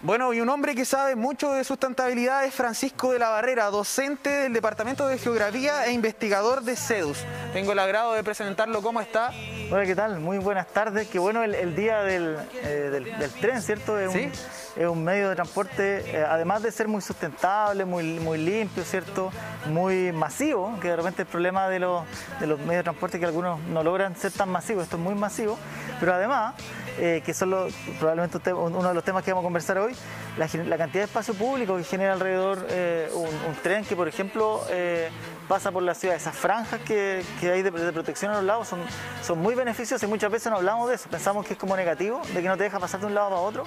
Bueno, y un hombre que sabe mucho de sustentabilidad es Francisco de la Barrera, docente del Departamento de Geografía e investigador de CEDUS. Tengo el agrado de presentarlo. ¿Cómo está? Hola, ¿qué tal? Muy buenas tardes. Qué bueno el día del tren, ¿cierto? ¿Sí? Es un medio de transporte, además de ser muy sustentable, muy limpio, ¿cierto? Muy masivo, que de repente el problema de los medios de transporte es que algunos no logran ser tan masivos. Esto es muy masivo, pero además, que son probablemente uno de los temas que vamos a conversar hoy, la cantidad de espacio público que genera alrededor un tren que, por ejemplo, pasa por la ciudad. Esas franjas que hay de protección a los lados son muy beneficiosas y muchas veces no hablamos de eso. Pensamos que es como negativo, de que no te deja pasar de un lado para otro,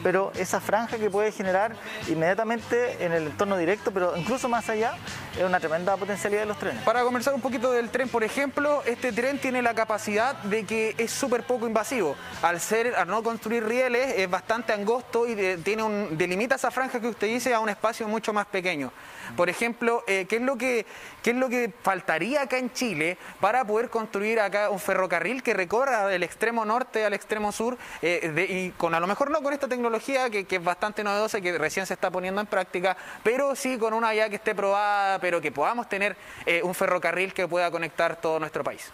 pero esa franja que puede generar inmediatamente en el entorno directo, pero incluso más allá, es una tremenda potencialidad de los trenes. Para conversar un poquito del tren, por ejemplo, este tren tiene la capacidad de que es súper poco invasivo. Al no construir rieles, es bastante angosto y delimita esa franja que usted dice a un espacio mucho más pequeño. Por ejemplo, ¿qué es lo que faltaría acá en Chile para poder construir acá un ferrocarril que recorra del extremo norte al extremo sur y a lo mejor no con esta tecnología que es bastante novedosa y que recién se está poniendo en práctica, pero sí con una ya que esté probada, pero que podamos tener un ferrocarril que pueda conectar todo nuestro país?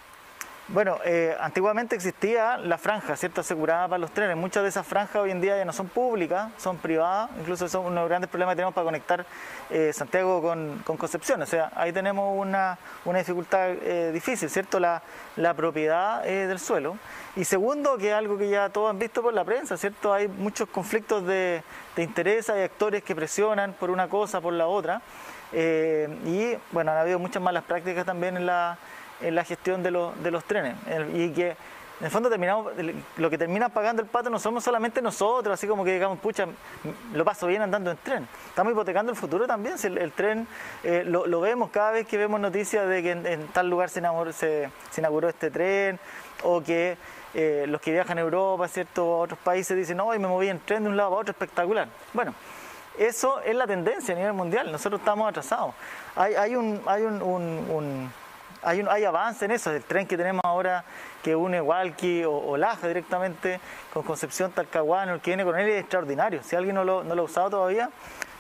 Bueno, antiguamente existía la franja, ¿cierto?, asegurada para los trenes. Muchas de esas franjas hoy en día ya no son públicas, son privadas. Incluso son uno de los grandes problemas que tenemos para conectar Santiago con Concepción. O sea, ahí tenemos una dificultad difícil, ¿cierto?, la propiedad del suelo. Y segundo, que es algo que ya todos han visto por la prensa, ¿cierto?, hay muchos conflictos de interés, hay actores que presionan por una cosa, por la otra. Y bueno, han habido muchas malas prácticas también en la gestión de los trenes, y que en el fondo lo que termina pagando el pato no somos solamente nosotros, así como que digamos, pucha, lo paso bien andando en tren. Estamos hipotecando el futuro también. Si el tren lo vemos cada vez que vemos noticias de que en tal lugar se inauguró este tren, o que los que viajan a Europa, ¿cierto?, a otros países dicen, no, y me moví en tren de un lado a otro, espectacular. Bueno, eso es la tendencia a nivel mundial. Nosotros estamos atrasados. Hay avance en eso. El tren que tenemos ahora que une Hualqui o Laja directamente con Concepción, Talcahuano, el que viene con él es extraordinario. Si alguien no lo ha usado todavía,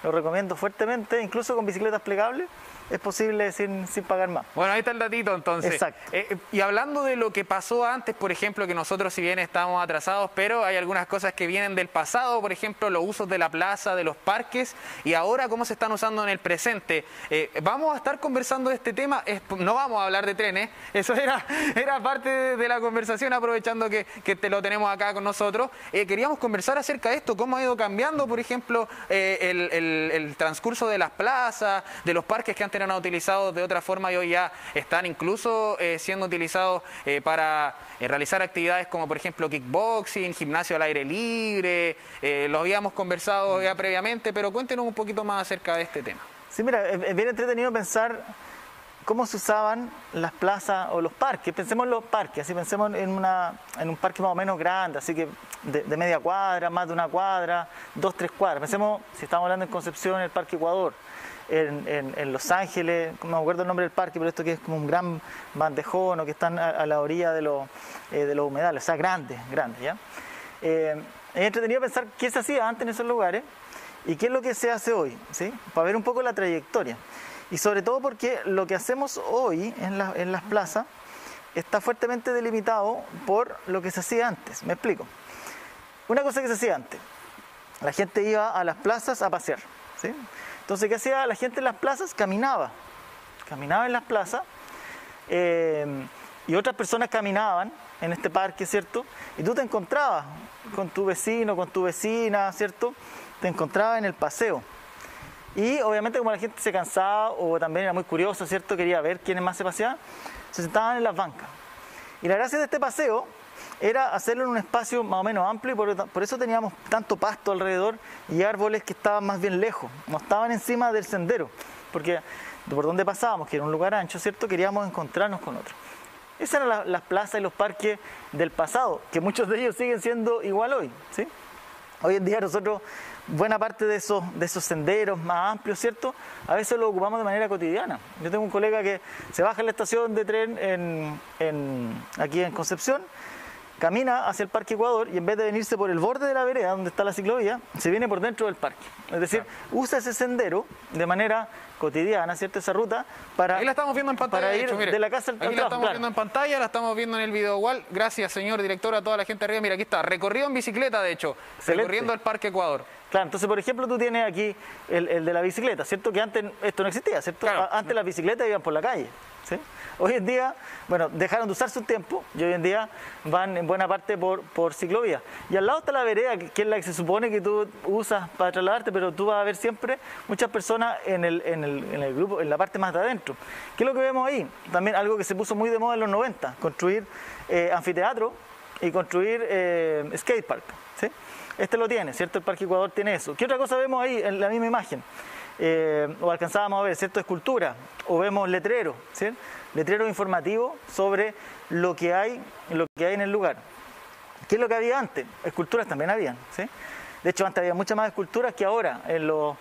lo recomiendo fuertemente. Incluso con bicicletas plegables es posible sin pagar más. Bueno, ahí está el datito entonces. Exacto. Y hablando de lo que pasó antes, por ejemplo, que nosotros si bien estamos atrasados, pero hay algunas cosas que vienen del pasado, por ejemplo, los usos de la plaza, de los parques, y ahora cómo se están usando en el presente. Vamos a estar conversando de este tema, no vamos a hablar de trenes, eso era parte de la conversación, aprovechando que te lo tenemos acá con nosotros. Queríamos conversar acerca de esto, cómo ha ido cambiando, por ejemplo, el transcurso de las plazas, de los parques que antes eran utilizados de otra forma y hoy ya están incluso siendo utilizados para realizar actividades como por ejemplo kickboxing, gimnasio al aire libre. Lo habíamos conversado ya previamente, pero cuéntenos un poquito más acerca de este tema. Sí, mira, es bien entretenido pensar cómo se usaban las plazas o los parques. Pensemos en los parques, así pensemos en un parque más o menos grande, así que de media cuadra, más de una cuadra, 2, 3 cuadras. Pensemos, si estamos hablando en Concepción, el Parque Ecuador. En Los Ángeles, no me acuerdo el nombre del parque, pero esto que es como un gran bandejón o que están a la orilla de los humedales, o sea, grande, ¿ya? Es entretenido pensar qué se hacía antes en esos lugares y qué es lo que se hace hoy, ¿sí? Para ver un poco la trayectoria. Y sobre todo porque lo que hacemos hoy en las plazas está fuertemente delimitado por lo que se hacía antes. Me explico. Una cosa que se hacía antes, la gente iba a las plazas a pasear, ¿sí? Entonces, ¿qué hacía la gente en las plazas? Caminaba en las plazas y otras personas caminaban en este parque, ¿cierto? Y tú te encontrabas con tu vecino, con tu vecina, ¿cierto? Te encontrabas en el paseo. Y obviamente como la gente se cansaba o también era muy curiosa, ¿cierto?, quería ver quiénes más se paseaban, se sentaban en las bancas. Y la gracia de este paseo era hacerlo en un espacio más o menos amplio y por eso teníamos tanto pasto alrededor y árboles que estaban más bien lejos, no estaban encima del sendero, porque por donde pasábamos, que era un lugar ancho, ¿cierto?, queríamos encontrarnos con otros. Esas eran las plazas y los parques del pasado, que muchos de ellos siguen siendo igual hoy, ¿sí? Hoy en día nosotros, buena parte de esos senderos más amplios, ¿cierto?, a veces los ocupamos de manera cotidiana. Yo tengo un colega que se baja en la estación de tren aquí en Concepción camina hacia el Parque Ecuador y en vez de venirse por el borde de la vereda donde está la ciclovía, se viene por dentro del parque. Es decir, usa ese sendero de manera cotidiana, ¿cierto? Esa ruta para, ahí la estamos viendo en pantalla, para ir mire, de la casa al aquí la trabajo, estamos claro. viendo en pantalla, la estamos viendo en el video igual. Gracias, señor director, a toda la gente arriba. Mira, aquí está, recorrido en bicicleta, de hecho, Excelente. recorriendo el Parque Ecuador. Claro, entonces, por ejemplo, tú tienes aquí el de la bicicleta, ¿cierto? Que antes esto no existía, ¿cierto? Claro. Antes las bicicletas iban por la calle, ¿sí? Hoy en día, bueno, dejaron de usarse un tiempo y hoy en día van en buena parte por ciclovía. Y al lado está la vereda, que es la que se supone que tú usas para trasladarte, pero tú vas a ver siempre muchas personas en el grupo, en la parte más de adentro. ¿Qué es lo que vemos ahí? También algo que se puso muy de moda en los 90, construir anfiteatro y construir skatepark, ¿sí? Este lo tiene, ¿cierto? El Parque Ecuador tiene eso. ¿Qué otra cosa vemos ahí en la misma imagen? O alcanzábamos a ver, ¿cierto? Escultura, o vemos letreros, ¿sí? Letreros informativos sobre lo que hay en el lugar. ¿Qué es lo que había antes? Esculturas también habían, ¿sí? De hecho, antes había muchas más esculturas que ahora en los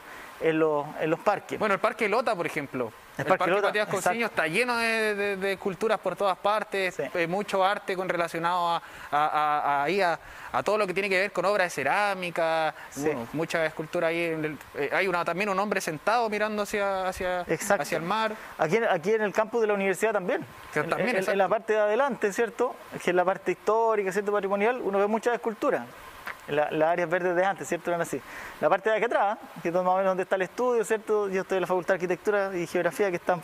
parques. Bueno, el Parque Lota, por ejemplo. El Parque Lota, Matías Cousiño está lleno de esculturas por todas partes, Sí. Mucho arte relacionado a todo lo que tiene que ver con obras de cerámica, Sí. bueno, mucha escultura ahí. Hay también un hombre sentado mirando hacia el mar. Aquí en el campus de la universidad también. Que también, en exacto. la parte de adelante, ¿cierto? Que es la parte histórica, ¿cierto? Patrimonial, uno ve muchas esculturas. Las áreas verdes de antes, ¿cierto? Eran así. La parte de aquí atrás, que es más o menos donde está el estudio, ¿cierto? Yo estoy en la Facultad de Arquitectura y Geografía, que está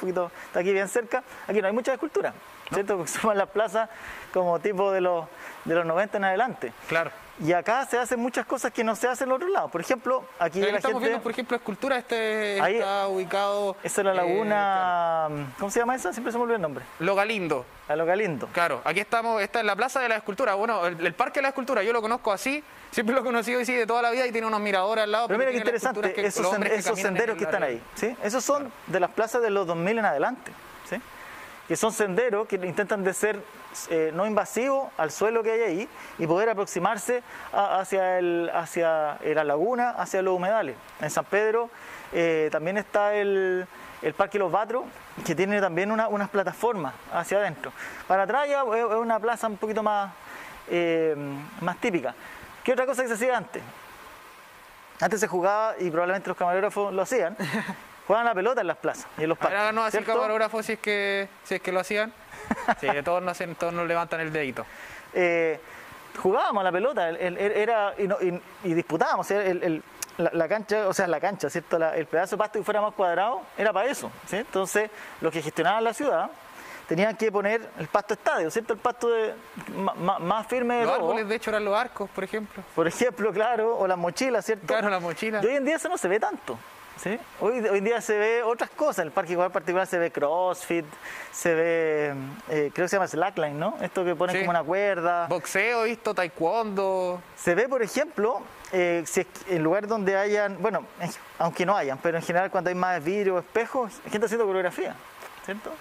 aquí bien cerca. Aquí no hay muchas esculturas, ¿cierto? Porque son las plazas como tipo de los 90 en adelante. Claro. Y acá se hacen muchas cosas que no se hacen en otro lado. Por ejemplo, aquí Ahí la estamos gente... viendo, por ejemplo, escultura. Ahí- Está ubicado. Esa es la laguna... ¿Cómo se llama esa? Siempre se me olvida el nombre. Lo Galindo. La Lo Galindo. Claro, aquí estamos, esta es la Plaza de la Escultura. Bueno, el Parque de la Escultura, yo lo conozco así, siempre lo he conocido así de toda la vida y tiene unos miradores al lado. Pero mira qué tiene las esculturas interesante, los hombres que esos caminan senderos en que están alrededor. ahí, ¿sí? Esos son de las plazas de los 2000 en adelante, ¿sí? Que son senderos que intentan de ser no invasivos al suelo que hay ahí y poder aproximarse hacia la laguna, hacia los humedales. En San Pedro también está el Parque Los Batros, que tiene también unas plataformas hacia adentro. Para atrás ya es una plaza un poquito más típica. ¿Qué otra cosa que se hacía antes? Antes se jugaba, y probablemente los camarógrafos lo hacían, jugaban la pelota en las plazas y en los parques. Ahora no así el ¿cierto? camarógrafo si es que lo hacían. Sí, todos nos levantan el dedito. Jugábamos a la pelota y disputábamos, ¿sí? La cancha, ¿cierto? El pedazo de pasto que fuera más cuadrado era para eso, ¿sí? Entonces, los que gestionaban la ciudad tenían que poner el pasto estadio, ¿cierto? El pasto más firme de Los todo. árboles, de hecho, eran los arcos, por ejemplo. Por ejemplo, claro, o las mochilas, ¿cierto? Claro, la mochila. Y hoy en día eso no se ve tanto, ¿sí? Hoy en día se ve otras cosas. En el Parque Ecuador particular se ve CrossFit, se ve, creo que se llama slackline, ¿no? Esto que ponen Sí. como una cuerda. Boxeo, visto, taekwondo. Se ve, por ejemplo, si es que en lugares donde hayan, bueno, aunque no hayan, pero en general cuando hay más vidrio o espejos, hay gente haciendo coreografía, ¿cierto?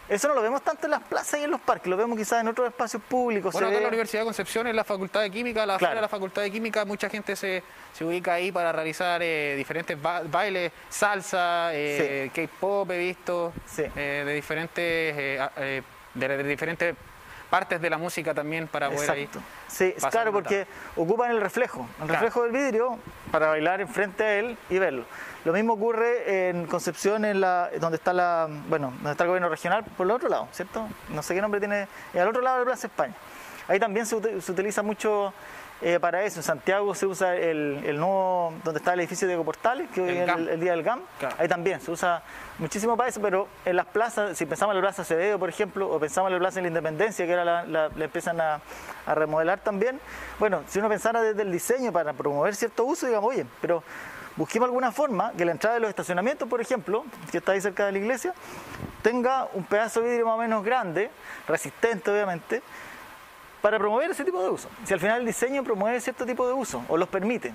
Eso no lo vemos tanto en las plazas y en los parques, lo vemos quizás en otros espacios públicos. Bueno, se acá en ve- la Universidad de Concepción, en la Facultad de Química, Claro. afuera de la Facultad de Química, mucha gente se ubica ahí para realizar diferentes bailes, salsa, Sí. K-pop, he visto, Sí. de diferentes partes de la música también para poder ahí. Exacto. Sí, pasar claro, el porque ocupan el reflejo del vidrio para bailar enfrente a él y verlo. Lo mismo ocurre en Concepción, donde está donde está el gobierno regional, por el otro lado, ¿cierto? No sé qué nombre tiene, al otro lado de Plaza España. Ahí también se utiliza mucho para eso. En Santiago se usa el nuevo, donde está el edificio de Diego Portales, que hoy El es GAM. el día del GAM. Claro. Ahí también se usa muchísimo para eso, pero en las plazas, si pensamos en la Plaza Acevedo, por ejemplo, o pensamos en la Plaza de la Independencia, que ahora la empiezan a remodelar también, bueno, si uno pensara desde el diseño para promover cierto uso, digamos, oye, pero busquemos alguna forma que la entrada de los estacionamientos, por ejemplo, que está ahí cerca de la iglesia, tenga un pedazo de vidrio más o menos grande, resistente obviamente, para promover ese tipo de uso. Si al final el diseño promueve cierto tipo de uso o los permite.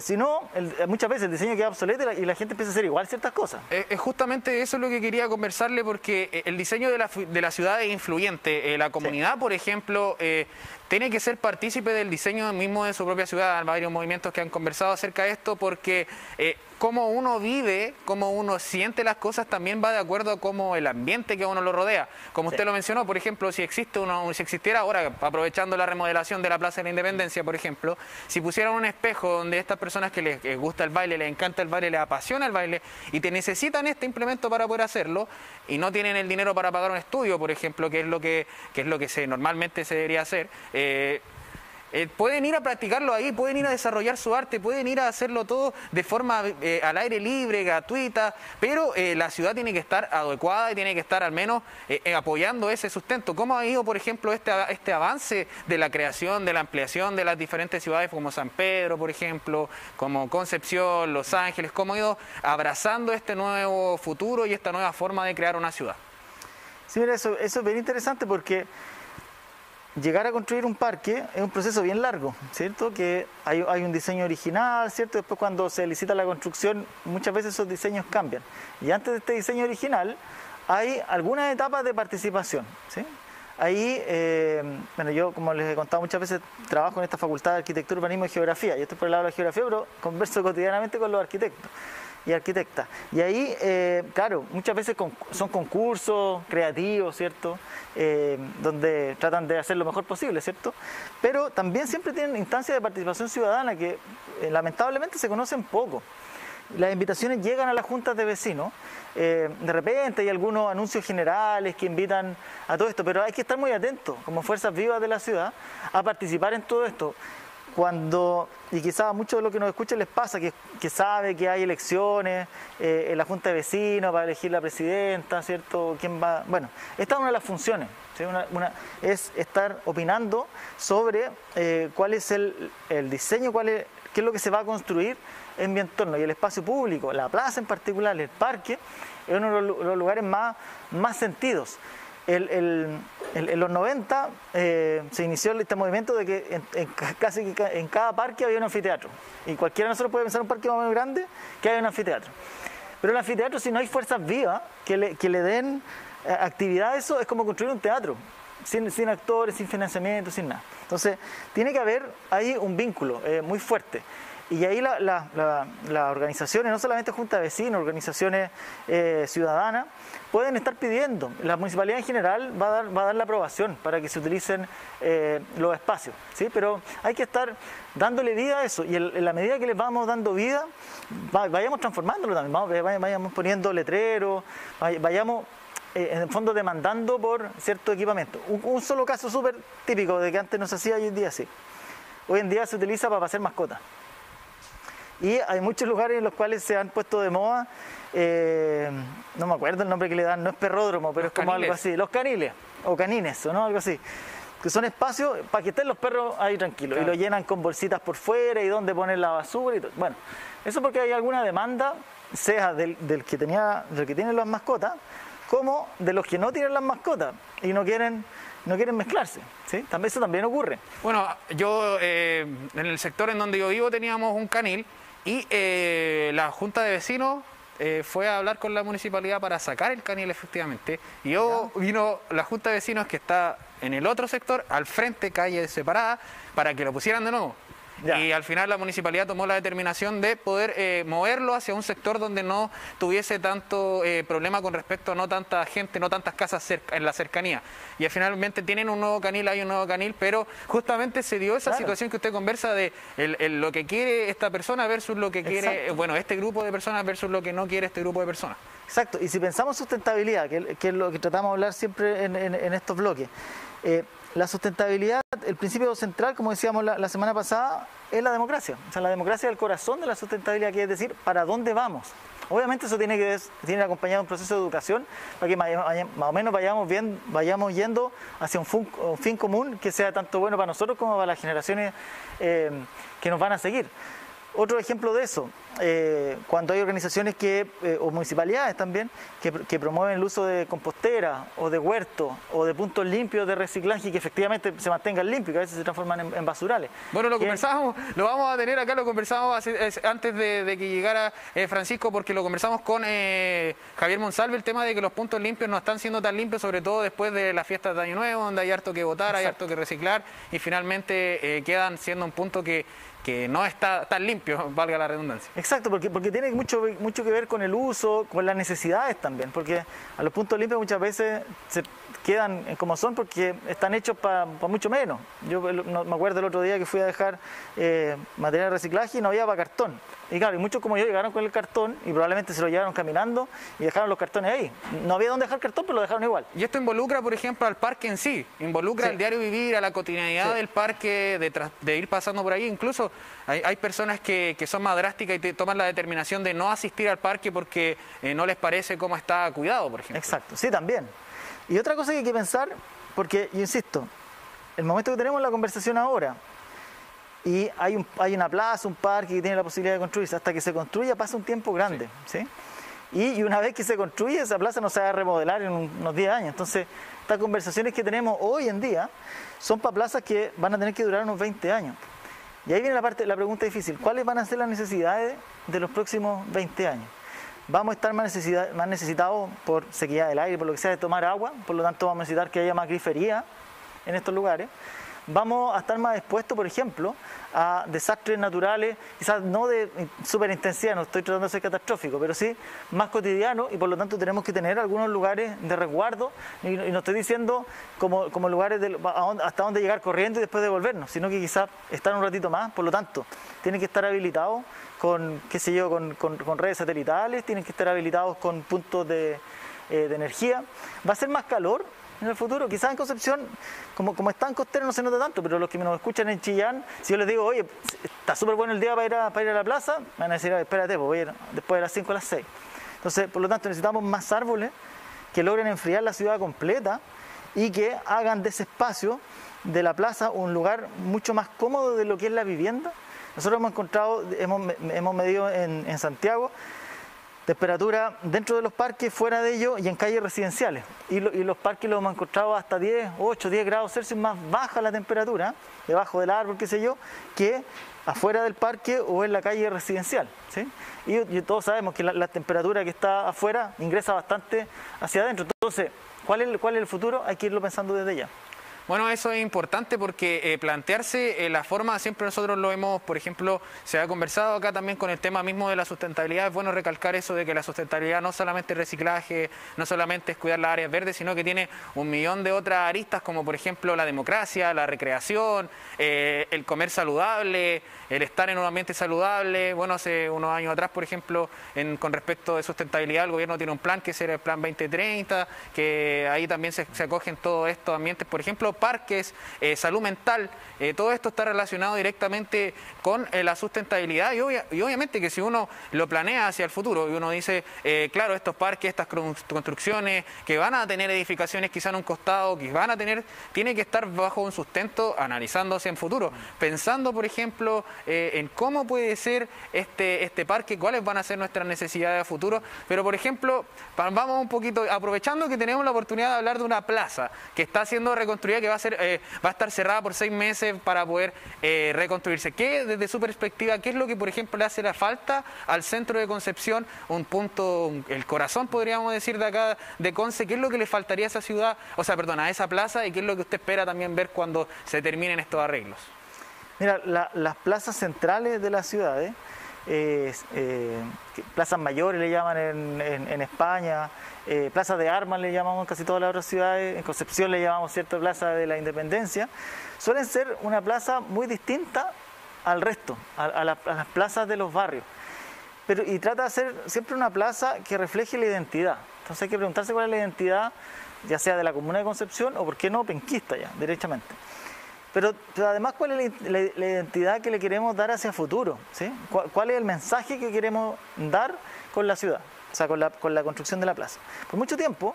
Si no, muchas veces el diseño queda obsoleto y la gente empieza a hacer igual ciertas cosas. Justamente eso es lo que quería conversarle, porque el diseño de la ciudad es influyente. La comunidad, por ejemplo, tiene que ser partícipe del diseño mismo de su propia ciudad. Hay varios movimientos que han conversado acerca de esto porque cómo uno vive, cómo uno siente las cosas también va de acuerdo a cómo el ambiente que a uno lo rodea. Como usted lo mencionó, por ejemplo, si existiera ahora, aprovechando la remodelación de la Plaza de la Independencia, por ejemplo, si pusieran un espejo donde estas personas que les gusta el baile, les encanta el baile, les apasiona el baile y te necesitan este implemento para poder hacerlo y no tienen el dinero para pagar un estudio, por ejemplo, que es lo que normalmente se debería hacer, pueden ir a practicarlo ahí, pueden ir a desarrollar su arte, pueden ir a hacerlo todo de forma al aire libre, gratuita, pero la ciudad tiene que estar adecuada y tiene que estar al menos apoyando ese sustento. ¿Cómo ha ido, por ejemplo, este avance de la creación, de la ampliación de las diferentes ciudades como San Pedro, por ejemplo, como Concepción, Los Ángeles? ¿Cómo ha ido abrazando este nuevo futuro y esta nueva forma de crear una ciudad? Sí, mira, eso es bien interesante porque llegar a construir un parque es un proceso bien largo, ¿cierto? Que hay un diseño original, ¿cierto? Después cuando se licita la construcción, muchas veces esos diseños cambian. Y antes de este diseño original, hay algunas etapas de participación, ¿sí? Ahí, bueno, yo como les he contado muchas veces, trabajo en esta facultad de Arquitectura, Urbanismo y Geografía. Yo estoy por el lado de la geografía, pero converso cotidianamente con los arquitectos y arquitectas. Y ahí, claro, muchas veces son concursos creativos, ¿cierto? Donde tratan de hacer lo mejor posible, ¿cierto? Pero también siempre tienen instancias de participación ciudadana que lamentablemente se conocen poco. Las invitaciones llegan a las juntas de vecinos, de repente hay algunos anuncios generales que invitan a todo esto, pero hay que estar muy atentos, como fuerzas vivas de la ciudad, a participar en todo esto. Y quizás a muchos de los que nos escuchan les pasa que sabe que hay elecciones en la Junta de Vecinos para elegir la presidenta, ¿cierto? ¿Quién va? Bueno, esta es una de las funciones, ¿sí? Es estar opinando sobre cuál es el diseño, qué es lo que se va a construir en mi entorno. Y el espacio público, la plaza en particular, el parque, es uno de los lugares más sentidos. En los 90 se inició este movimiento de que casi en cada parque había un anfiteatro. Y cualquiera de nosotros puede pensar en un parque más grande que haya un anfiteatro. Pero el anfiteatro, si no hay fuerzas vivas que le den actividad a eso, es como construir un teatro. Sin actores, sin financiamiento, sin nada. Entonces, tiene que haber ahí un vínculo muy fuerte. Y ahí las organizaciones, no solamente juntas de vecinos, organizaciones ciudadanas, pueden estar pidiendo. La municipalidad en general va a dar la aprobación para que se utilicen los espacios, ¿sí? Pero hay que estar dándole vida a eso. Y en la medida que les vamos dando vida, vayamos transformándolo también. Vayamos poniendo letreros, vayamos en el fondo demandando por cierto equipamiento. Un solo caso súper típico de que antes no se hacía y hoy en día sí. Hoy en día se utiliza para pasear mascotas. Y hay muchos lugares en los cuales se han puesto de moda, no me acuerdo el nombre que le dan, no es perródromo, pero es como algo así, los caniles, o canines, ¿no? Algo así, que son espacios para que estén los perros ahí tranquilos, claro. Y lo llenan con bolsitas por fuera y donde ponen la basura y todo. Bueno, eso porque hay alguna demanda, sea del que tiene las mascotas, como de los que no tienen las mascotas y no quieren mezclarse, ¿sí? Eso también ocurre. Bueno, yo en el sector en donde yo vivo teníamos un canil y la junta de vecinos fue a hablar con la municipalidad para sacar el canil efectivamente. Y vino la junta de vecinos que está en el otro sector, al frente, calle separada, para que lo pusieran de nuevo. Ya. Y al final la municipalidad tomó la determinación de poder moverlo hacia un sector donde no tuviese tanto problema con respecto a no tanta gente, no tantas casas en la cercanía. Y finalmente tienen un nuevo canil, hay un nuevo canil, pero justamente se dio esa situación que usted conversa de lo que quiere esta persona versus lo que quiere, bueno, este grupo de personas versus lo que no quiere este grupo de personas. Exacto, y si pensamos sustentabilidad, que es lo que tratamos de hablar siempre en estos bloques, la sustentabilidad, el principio central, como decíamos la semana pasada, es la democracia. O sea, la democracia es el corazón de la sustentabilidad, que es decir, ¿para dónde vamos? Obviamente eso tiene acompañado un proceso de educación para que más o menos vayamos yendo hacia un fin común que sea tanto bueno para nosotros como para las generaciones que nos van a seguir. Otro ejemplo de eso, cuando hay organizaciones o municipalidades también que promueven el uso de compostera o de huertos o de puntos limpios de reciclaje y que efectivamente se mantengan limpios, que a veces se transforman en basurales. Bueno, lo conversamos, lo vamos a tener acá, lo conversamos antes de que llegara Francisco, porque lo conversamos con Javier Monsalve, el tema de que los puntos limpios no están siendo tan limpios, sobre todo después de las fiestas de Año Nuevo, donde hay harto que botar, hay harto que reciclar y finalmente quedan siendo un punto que no está tan limpio, valga la redundancia. Exacto, porque tiene mucho que ver con el uso, con las necesidades también, porque a los puntos limpios muchas veces se quedan como son porque están hechos para mucho menos. Yo me acuerdo el otro día que fui a dejar material de reciclaje y no había para cartón. Y claro, y muchos como yo llegaron con el cartón y probablemente se lo llevaron caminando y dejaron los cartones ahí. No había dónde dejar cartón, pero lo dejaron igual. Y esto involucra, por ejemplo, al parque en sí, involucra al diario vivir, a la cotidianidad del parque, de ir pasando por ahí. Incluso hay personas que son más drásticas y toman la determinación de no asistir al parque porque no les parece cómo está cuidado, por ejemplo. Exacto, sí, también. Y otra cosa que hay que pensar, porque, yo insisto, el momento que tenemos la conversación ahora, y hay una plaza, un parque que tiene la posibilidad de construirse, hasta que se construya pasa un tiempo grande, ¿sí? Y una vez que se construye, esa plaza no se va a remodelar en unos 10 años. Entonces, estas conversaciones que tenemos hoy en día son para plazas que van a tener que durar unos 20 años. Y ahí viene la pregunta difícil. ¿Cuáles van a ser las necesidades de los próximos 20 años? Vamos a estar más necesitados por sequía del aire, por lo que sea, de tomar agua. Por lo tanto, vamos a necesitar que haya más grifería en estos lugares. Vamos a estar más expuestos, por ejemplo, a desastres naturales, quizás no de súper intensidad, no estoy tratando de ser catastrófico, pero sí más cotidiano, y por lo tanto tenemos que tener algunos lugares de resguardo, y no estoy diciendo como lugares hasta donde llegar corriendo y después devolvernos, sino que quizás estar un ratito más. Por lo tanto, tienen que estar habilitados con, qué sé yo, con redes satelitales, tienen que estar habilitados con puntos de energía. Va a ser más calor en el futuro, quizás en Concepción, como es tan costero no se nota tanto, pero los que nos escuchan en Chillán, si yo les digo, oye, está súper bueno el día para ir a la plaza, me van a decir, espérate, pues voy a ir después de las 5 a las 6. Entonces, por lo tanto, necesitamos más árboles que logren enfriar la ciudad completa y que hagan de ese espacio de la plaza un lugar mucho más cómodo de lo que es la vivienda. Nosotros hemos medido en Santiago temperatura dentro de los parques, fuera de ellos y en calles residenciales. Y los parques los hemos encontrado hasta 8, 10 grados Celsius más baja la temperatura, debajo del árbol, qué sé yo, que afuera del parque o en la calle residencial, ¿sí? Y todos sabemos que la temperatura que está afuera ingresa bastante hacia adentro. Entonces, ¿cuál es el futuro? Hay que irlo pensando desde ya. Bueno, eso es importante porque plantearse la forma, siempre nosotros lo hemos, por ejemplo, se ha conversado acá también con el tema mismo de la sustentabilidad. Es bueno recalcar eso de que la sustentabilidad no solamente es reciclaje, no solamente es cuidar las áreas verdes, sino que tiene un millón de otras aristas, como por ejemplo la democracia, la recreación, el comer saludable, el estar en un ambiente saludable. Bueno, hace unos años atrás, por ejemplo, con respecto de sustentabilidad, el gobierno tiene un plan que es el Plan 2030, que ahí también se acogen todos estos ambientes, por ejemplo, parques, salud mental, todo esto está relacionado directamente con la sustentabilidad y obviamente que si uno lo planea hacia el futuro y uno dice, claro, estos parques, estas construcciones que van a tener edificaciones quizá en un costado, tiene que estar bajo un sustento analizando hacia el futuro, pensando por ejemplo en cómo puede ser este parque, cuáles van a ser nuestras necesidades a futuro, pero por ejemplo, vamos un poquito, aprovechando que tenemos la oportunidad de hablar de una plaza que está siendo reconstruida, que va a estar cerrada por 6 meses para poder reconstruirse. ¿Qué, desde su perspectiva, qué es lo que, por ejemplo, le hace la falta al centro de Concepción, un punto, el corazón, podríamos decir, de acá, de Conce? ¿Qué es lo que le faltaría a esa ciudad, a esa plaza, y qué es lo que usted espera también ver cuando se terminen estos arreglos? Mira, las plazas centrales de las ciudades, plazas mayores le llaman en España, plazas de armas le llamamos en casi todas las otras ciudades, en Concepción le llamamos plaza de la Independencia, suelen ser una plaza muy distinta al resto, a las plazas de los barrios, y trata de ser siempre una plaza que refleje la identidad. Entonces hay que preguntarse cuál es la identidad, ya sea de la comuna de Concepción o por qué no penquista ya, derechamente. Pero además, ¿cuál es la identidad que le queremos dar hacia futuro? ¿Sí? ¿Cuál es el mensaje que queremos dar con la ciudad? O sea, con la construcción de la plaza. Por mucho tiempo,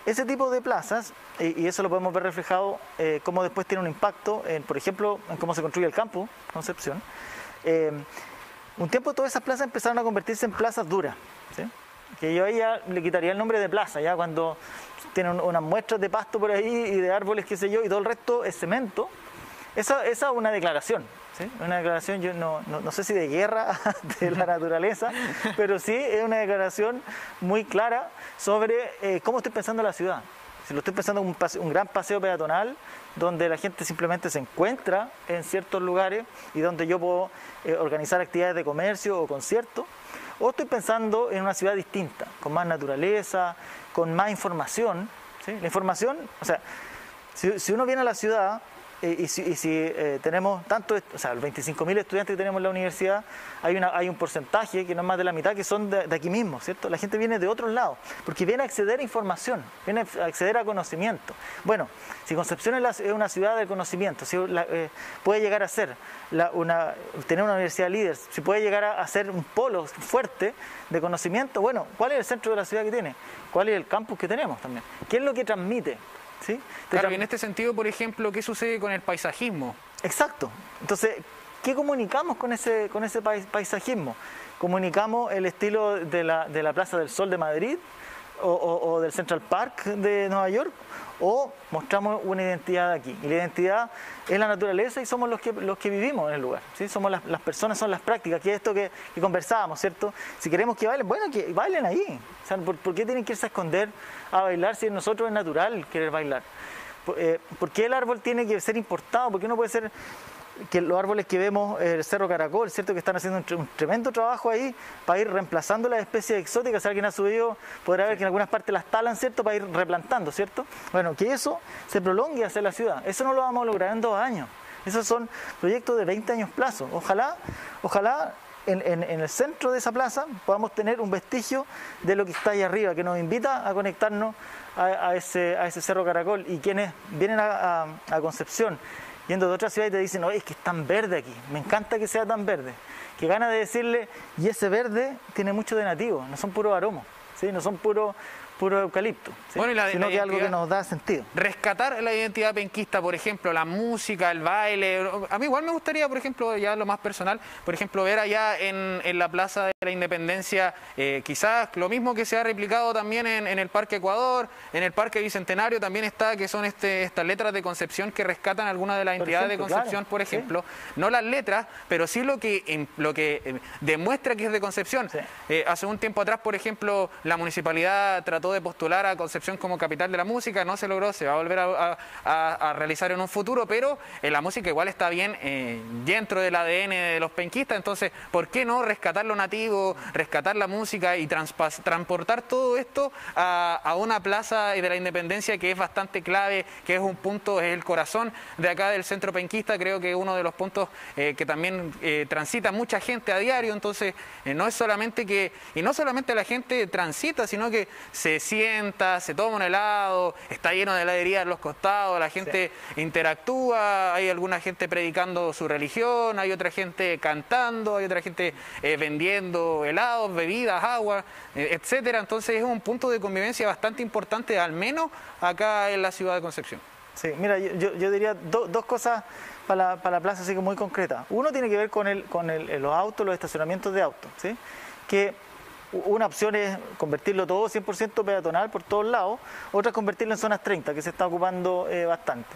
ese tipo de plazas, y eso lo podemos ver reflejado, cómo después tiene un impacto, por ejemplo, en cómo se construye el campus Concepción, un tiempo todas esas plazas empezaron a convertirse en plazas duras, ¿sí? Que yo ahí ya le quitaría el nombre de plaza, ya cuando tienen unas muestras de pasto por ahí y de árboles, qué sé yo, y todo el resto es cemento. Esa es una declaración, ¿sí? Una declaración, yo no sé si de guerra de la naturaleza, pero sí es una declaración muy clara sobre cómo estoy pensando la ciudad. Si lo estoy pensando en un gran paseo peatonal, donde la gente simplemente se encuentra en ciertos lugares y donde yo puedo organizar actividades de comercio o conciertos, o estoy pensando en una ciudad distinta, con más naturaleza, con más información, ¿sí? La información, o sea, si uno viene a la ciudad y si tenemos tanto, o sea, los 25.000 estudiantes que tenemos en la universidad, hay un porcentaje que no es más de la mitad que son de aquí mismo, ¿cierto? La gente viene de otros lados, porque viene a acceder a información, viene a acceder a conocimiento. Bueno, si Concepción es una ciudad de conocimiento, si puede llegar a ser tener una universidad líder, si puede llegar a ser un polo fuerte de conocimiento, bueno, ¿cuál es el centro de la ciudad que tiene? ¿Cuál es el campus que tenemos también? ¿Qué es lo que transmite? ¿Sí? Claro, y en este sentido, por ejemplo, ¿qué sucede con el paisajismo? Exacto. Entonces, ¿qué comunicamos con ese paisajismo? ¿Comunicamos el estilo de la Plaza del Sol de Madrid o del Central Park de Nueva York? ¿O mostramos una identidad de aquí? Y la identidad es la naturaleza y somos los que vivimos en el lugar, ¿sí? Somos las personas, son las prácticas, que es esto que conversábamos, ¿cierto? Si queremos que bailen, bueno, que bailen ahí. O sea, ¿por qué tienen que irse a esconder a bailar si en nosotros es natural querer bailar? ¿Por qué el árbol tiene que ser importado? ¿Por qué no puede ser que los árboles que vemos, el Cerro Caracol, ¿cierto? Que están haciendo un tremendo trabajo ahí para ir reemplazando las especies exóticas? Si alguien ha subido, podrá ver que en algunas partes las talan, ¿cierto? Para ir replantando, ¿cierto? Bueno, que eso se prolongue hacia la ciudad. Eso no lo vamos a lograr en 2 años. Esos son proyectos de 20 años plazo. Ojalá en el centro de esa plaza podamos tener un vestigio de lo que está ahí arriba, que nos invita a conectarnos a ese Cerro Caracol. Y quienes vienen a Concepción yendo de otras ciudades te dicen, oye, es que es tan verde aquí, me encanta que sea tan verde, que ganas de decirle, y ese verde tiene mucho de nativo, no son puros aromos, ¿sí? No son puro eucalipto, ¿sí? Bueno, sino que es algo que nos da sentido. Rescatar la identidad penquista, por ejemplo, la música, el baile. A mí igual me gustaría, por ejemplo, ya lo más personal, por ejemplo, ver allá en la Plaza de la Independencia, quizás lo mismo que se ha replicado también en el Parque Ecuador, en el Parque Bicentenario también está, que son estas letras de Concepción que rescatan algunas de las entidades de Concepción, claro, por ejemplo. ¿Sí? No las letras, pero sí lo que demuestra que es de Concepción. Sí. Hace un tiempo atrás, por ejemplo, la municipalidad trató de postular a Concepción como capital de la música, no se logró, se va a volver a realizar en un futuro, pero la música igual está bien dentro del ADN de los penquistas, entonces, ¿por qué no rescatar lo nativo, rescatar la música y transportar todo esto a una plaza de la Independencia que es bastante clave, que es un punto, es el corazón de acá del centro penquista? Creo que es uno de los puntos que también transita mucha gente a diario, entonces no es solamente y no solamente la gente transita, sino que se sienta, se toma un helado, está lleno de heladerías en los costados, la gente interactúa, hay alguna gente predicando su religión, hay otra gente cantando, hay otra gente vendiendo helados, bebidas, agua, etcétera. Entonces es un punto de convivencia bastante importante, al menos acá en la ciudad de Concepción. Sí, mira, yo diría dos cosas para la plaza así que muy concretas. Uno tiene que ver con los autos, los estacionamientos de autos, ¿sí? Que una opción es convertirlo todo 100% peatonal por todos lados, otra es convertirlo en zonas 30, que se está ocupando bastante.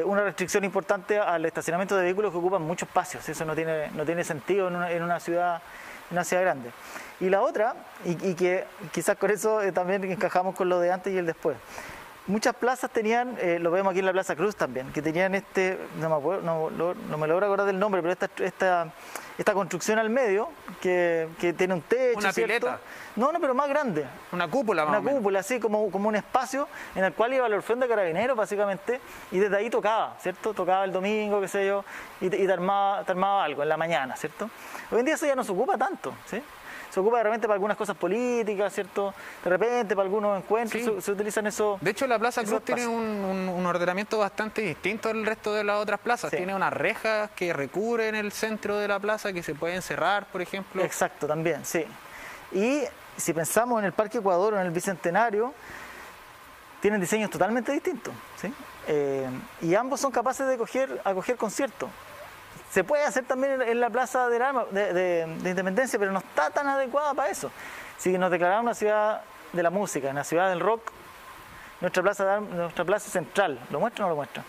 Una restricción importante al estacionamiento de vehículos que ocupan muchos espacios, eso no tiene sentido en una ciudad grande. Y la otra, y que quizás con eso también encajamos con lo de antes y el después. Muchas plazas tenían, lo vemos aquí en la Plaza Cruz también, que tenían no me logro acordar del nombre, pero esta construcción al medio que tiene un techo, una ¿cierto? pileta. No, pero más grande. Una cúpula, más o menos. Una cúpula, así como un espacio en el cual iba el orfeón de carabineros, básicamente, y desde ahí tocaba, ¿cierto? Tocaba el domingo, qué sé yo, y te armaba algo en la mañana, ¿cierto? Hoy en día eso ya no se ocupa tanto, ¿sí? Se ocupa de repente para algunas cosas políticas, ¿cierto? De repente para algunos encuentros sí. se utilizan eso. De hecho, la Plaza Cruz tiene un ordenamiento bastante distinto al resto de las otras plazas. Sí. Tiene unas rejas que recubren el centro de la plaza que se pueden cerrar, por ejemplo. Exacto, también, sí. Y si pensamos en el Parque Ecuador o en el Bicentenario, tienen diseños totalmente distintos, ¿sí? Y ambos son capaces de acoger conciertos. Se puede hacer también en la Plaza de Independencia, pero no está tan adecuada para eso. Si nos declaramos una ciudad de la música, una ciudad del rock, nuestra plaza central, ¿lo muestra o no lo muestra?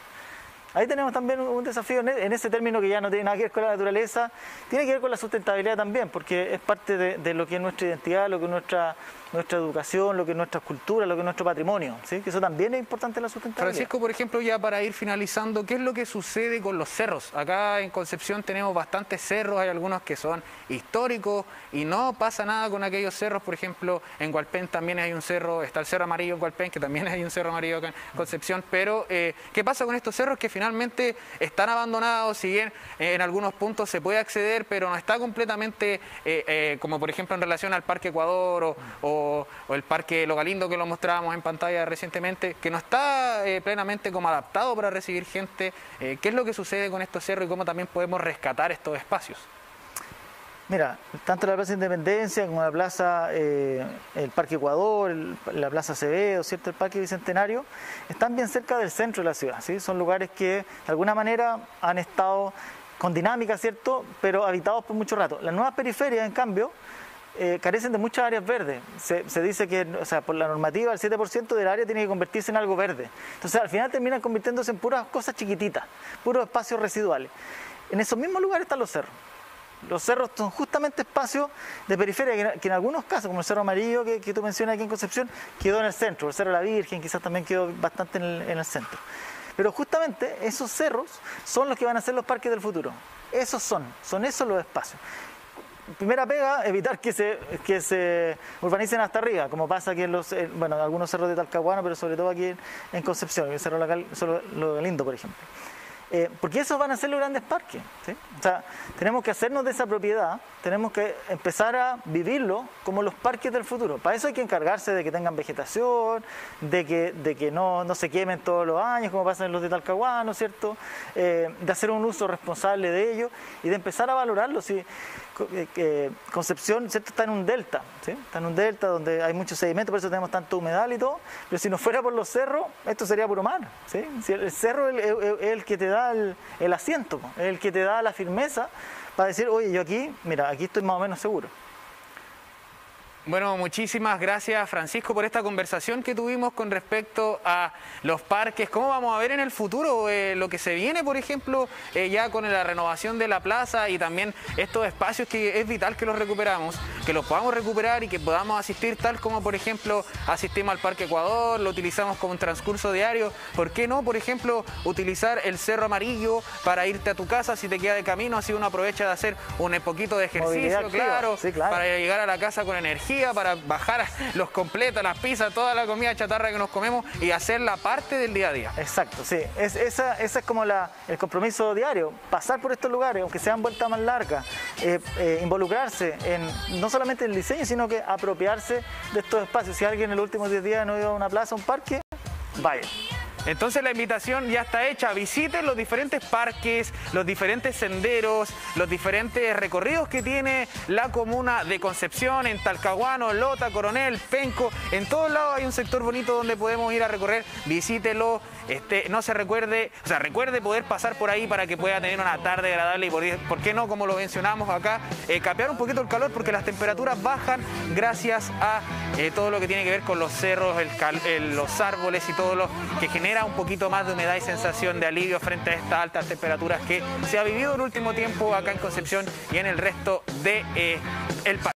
Ahí tenemos también un desafío en ese término que ya no tiene nada que ver con la naturaleza, tiene que ver con la sustentabilidad también, porque es parte de lo que es nuestra identidad, lo que es nuestra educación, lo que es nuestra cultura, lo que es nuestro patrimonio, ¿sí? Que eso también es importante en la sustentabilidad. Francisco, por ejemplo, ya para ir finalizando, ¿qué es lo que sucede con los cerros? Acá en Concepción tenemos bastantes cerros, hay algunos que son históricos y no pasa nada con aquellos cerros. Por ejemplo, en Hualpén también hay un cerro, está el Cerro Amarillo en Hualpén, que también hay un Cerro Amarillo acá en Concepción, pero ¿qué pasa con estos cerros que finalmente están abandonados? Si bien en algunos puntos se puede acceder, pero no está completamente, como por ejemplo en relación al Parque Ecuador o el Parque Lo Galindo, que lo mostrábamos en pantalla recientemente, que no está plenamente como adaptado para recibir gente. ¿Qué es lo que sucede con estos cerros y cómo también podemos rescatar estos espacios? Mira, tanto la Plaza Independencia como la Plaza, el Parque Ecuador, la Plaza Acevedo, ¿cierto? El Parque Bicentenario, están bien cerca del centro de la ciudad, ¿sí? Son lugares que de alguna manera han estado con dinámica, ¿cierto? Pero habitados por mucho rato. Las nuevas periferias, en cambio, carecen de muchas áreas verdes. Se dice que, o sea, por la normativa, el 7% del área tiene que convertirse en algo verde. Entonces, al final terminan convirtiéndose en puras cosas chiquititas, puros espacios residuales. En esos mismos lugares están los cerros. Los cerros son justamente espacios de periferia que en algunos casos, como el Cerro Amarillo que tú mencionas aquí en Concepción, quedó en el centro. El Cerro de la Virgen quizás también quedó bastante en el centro. Pero justamente esos cerros son los que van a ser los parques del futuro. Esos son esos los espacios. Primera pega, evitar que se urbanicen hasta arriba, como pasa aquí en en algunos cerros de Talcahuano, pero sobre todo aquí en Concepción, el Cerro Lo Galindo, por ejemplo. Porque esos van a ser los grandes parques, ¿sí? O sea, tenemos que hacernos de esa propiedad, tenemos que empezar a vivirlo como los parques del futuro. Para eso hay que encargarse de que tengan vegetación, de que no se quemen todos los años, como pasa en los de Talcahuano, ¿cierto? De hacer un uso responsable de ellos y de empezar a valorarlo. ¿Sí? Concepción, ¿cierto? Está en un delta, ¿sí? Está en un delta donde hay mucho sedimento, por eso tenemos tanto humedal y todo, pero si no fuera por los cerros, esto sería puro mar, ¿sí? Si el cerro es el que te da el asiento, es el que te da la firmeza para decir, oye, yo aquí, mira, aquí estoy más o menos seguro. Bueno, muchísimas gracias, Francisco, por esta conversación que tuvimos con respecto a los parques. ¿Cómo vamos a ver en el futuro lo que se viene, por ejemplo, ya con la renovación de la plaza y también estos espacios que es vital que los recuperamos, que los podamos recuperar y que podamos asistir tal como, por ejemplo, asistimos al Parque Ecuador, lo utilizamos como un transcurso diario? ¿Por qué no, por ejemplo, utilizar el Cerro Amarillo para irte a tu casa si te queda de camino? Así uno aprovecha de hacer un poquito de ejercicio, claro, sí, claro, para llegar a la casa con energía, para bajar los completos, las pizzas, toda la comida chatarra que nos comemos y hacerla parte del día a día. Exacto, sí. Esa es como el compromiso diario, pasar por estos lugares, aunque sean vueltas más largas, involucrarse no solamente en el diseño, sino que apropiarse de estos espacios. Si alguien en los últimos 10 días no ha ido a una plaza, a un parque, vaya. Entonces la invitación ya está hecha. Visiten los diferentes parques, los diferentes senderos, los diferentes recorridos que tiene la comuna de Concepción, en Talcahuano, Lota, Coronel, Penco. En todos lados hay un sector bonito donde podemos ir a recorrer. Visítelo. No se recuerde, o sea, recuerde poder pasar por ahí para que pueda tener una tarde agradable y por qué no, como lo mencionamos acá, capear un poquito el calor porque las temperaturas bajan gracias a todo lo que tiene que ver con los cerros, los árboles y todo lo que genera un poquito más de humedad y sensación de alivio frente a estas altas temperaturas que se ha vivido el último tiempo acá en Concepción y en el resto de el país.